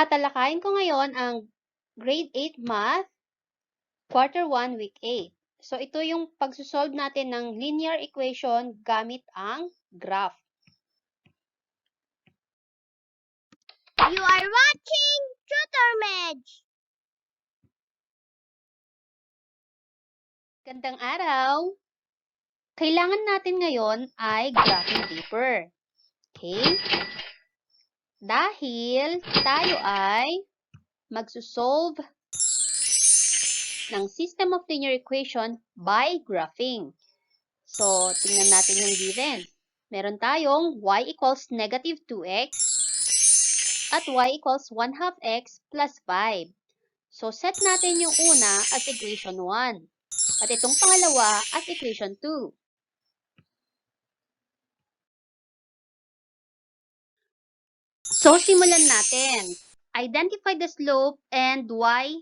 Tatalakayin ko ngayon ang Grade 8 Math, Quarter 1, Week 8. So, ito yung pagsusolve natin ng linear equation gamit ang graph. You are watching Tutor Medj. Gandang araw! Kailangan natin ngayon ay graphing paper. Okay? Dahil tayo ay magsusolve ng system of linear equation by graphing. So, tingnan natin yung given. Meron tayong y equals negative 2x at y equals 1 half x plus 5. So, set natin yung una as equation 1 at itong pangalawa as equation 2. So, simulan natin. Identify the slope and y-intercept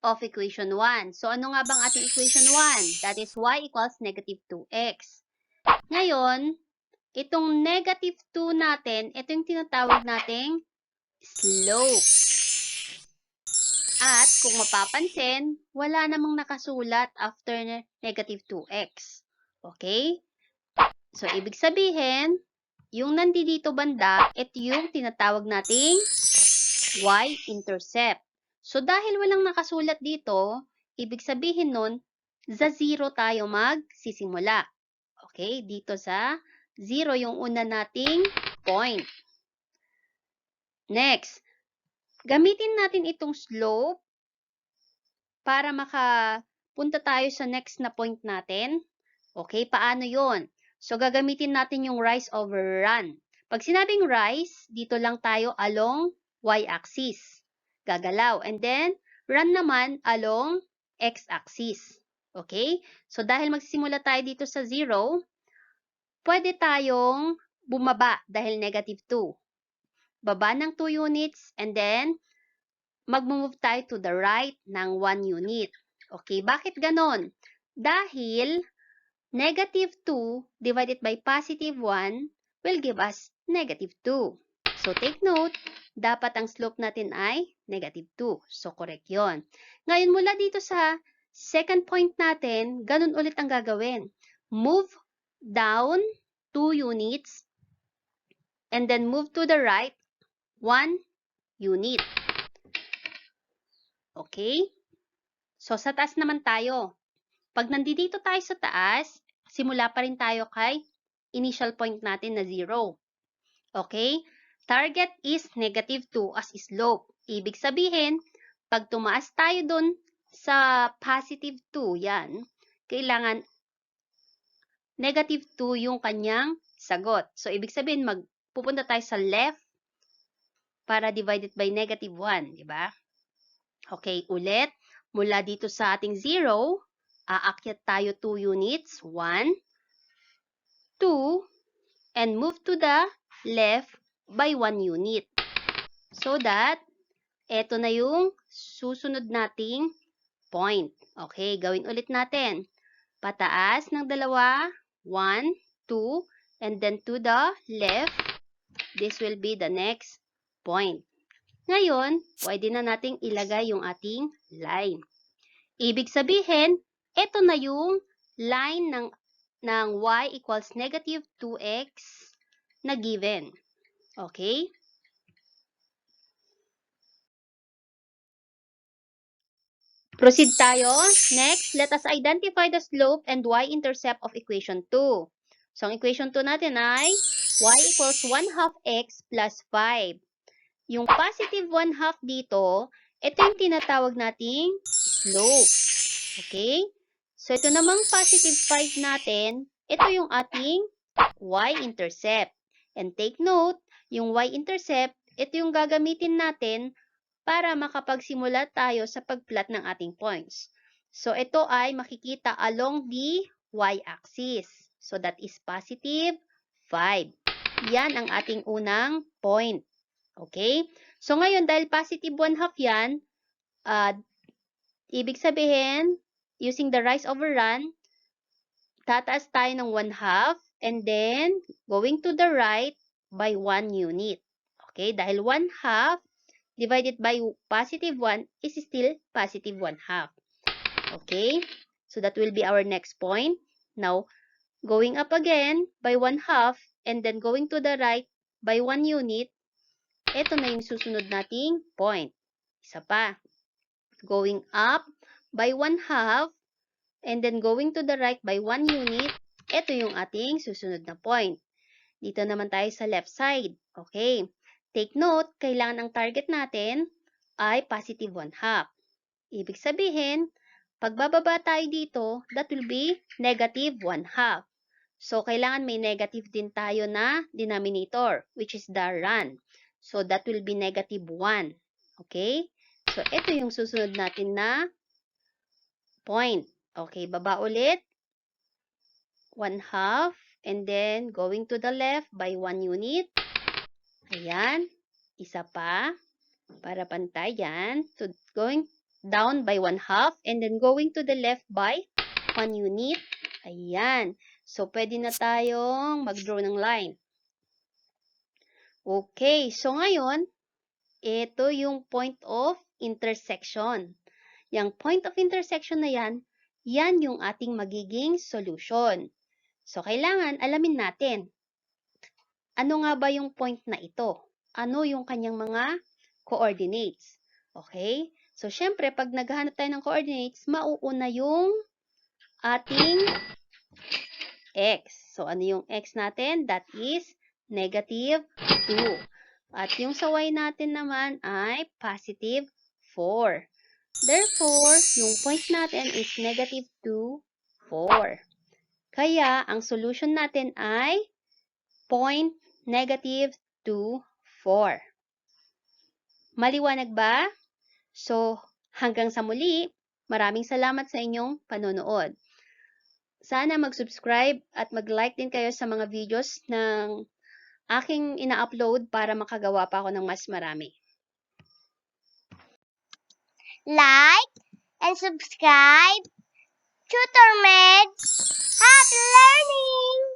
of equation 1. So, ano nga bang ating equation 1? That is y equals negative 2x. Ngayon, itong negative 2 natin, ito yung tinatawag nating slope. At kung mapapansin, wala namang nakasulat after negative 2x. Okay? So, ibig sabihin, yung nandito banda, ito yung tinatawag nating y-intercept. So, dahil walang nakasulat dito, ibig sabihin nun, sa 0 tayo magsisimula. Okay? Dito sa 0 yung una nating point. Next, gamitin natin itong slope para makapunta tayo sa next na point natin. Okay, paano yon? So, gagamitin natin yung rise over run. Pag sinabing rise, dito lang tayo along y-axis. Gagalaw. And then, run naman along x-axis. Okay? So, dahil magsisimula tayo dito sa 0, pwede tayong bumaba dahil negative 2. Baba ng 2 units and then mag-move tayo to the right ng 1 unit. Okay, bakit ganon? Dahil negative 2 divided by positive 1 will give us negative 2. So, take note, dapat ang slope natin ay negative 2. So, correct yon. Ngayon, mula dito sa second point natin, ganun ulit ang gagawin. Move down 2 units and then move to the right 1 unit. Okay? So, sa taas naman tayo. Pag nandito tayo sa taas, simula pa rin tayo kay initial point natin na 0. Okay? Target is negative 2 as slope. Ibig sabihin, pag tumaas tayo dun sa positive 2, yan, kailangan negative 2 yung kanyang sagot. So, ibig sabihin, pupunta tayo sa left para divided by negative 1, di ba? Okay, ulit. Mula dito sa ating 0, aakyat tayo 2 units. 1, 2, and move to the left by 1 unit. So that, eto na yung susunod nating point. Okay, gawin ulit natin. Pataas ng dalawa, 1, 2, and then to the left, this will be the next point. Ngayon, pwede na nating ilagay yung ating line. Ibig sabihin, ito na yung line ng y equals negative 2x na given. Okay? Proceed tayo. Next, let us identify the slope and y-intercept of equation 2. So, ang equation 2 natin ay y equals 1 half x plus 5. Yung positive 1 half dito, ito yung tinatawag nating slope. Okay? So, ito namang positive 5 natin, ito yung ating y-intercept. And take note, yung y-intercept, ito yung gagamitin natin para makapagsimula tayo sa pagplot ng ating points. So, ito ay makikita along the y-axis. So, that is positive 5. Yan ang ating unang point. Okay? So, ngayon, dahil positive 1 half yan, ibig sabihin, using the rise over run, tataas tayo ng 1 half, and then, going to the right by 1 unit. Okay, dahil 1/2 divided by positive 1 is still positive 1/2. Okay, so that will be our next point. Now, going up again by 1/2 and then going to the right by 1 unit, ito na yung susunod nating point. Isa pa. Going up by 1/2 and then going to the right by 1 unit, ito yung ating susunod na point. Dito naman tayo sa left side. Okay. Take note, kailangan ang target natin ay positive 1/2. Ibig sabihin, pag bababa tayo dito, that will be negative 1/2. So, kailangan may negative din tayo na denominator, which is the run. So, that will be negative 1. Okay? So, ito yung susunod natin na point. Okay, baba ulit. 1/2. And then, going to the left by 1 unit. Ayan. Isa pa. Para pantay yan. So, going down by 1/2 and then going to the left by 1 unit. Ayan. So, pwede na tayong mag-draw ng line. Okay. So, ngayon, ito yung point of intersection. Yung point of intersection na yan, yan yung ating magiging solution. So, kailangan alamin natin, ano nga ba yung point na ito? Ano yung kanyang mga coordinates? Okay? So, syempre, pag naghahanap tayo ng coordinates, mauuna yung ating x. So, ano yung x natin? That is negative 2. At yung sa y natin naman ay positive 4. Therefore, yung point natin is negative 2, 4. Kaya, ang solution natin ay point negative 2, 4. Maliwanag ba? So, hanggang sa muli, maraming salamat sa inyong panonood. Sana mag-subscribe at mag-like din kayo sa mga videos ng aking ina-upload para makagawa pa ako ng mas marami. Like and subscribe. Tutor Med. Happy learning!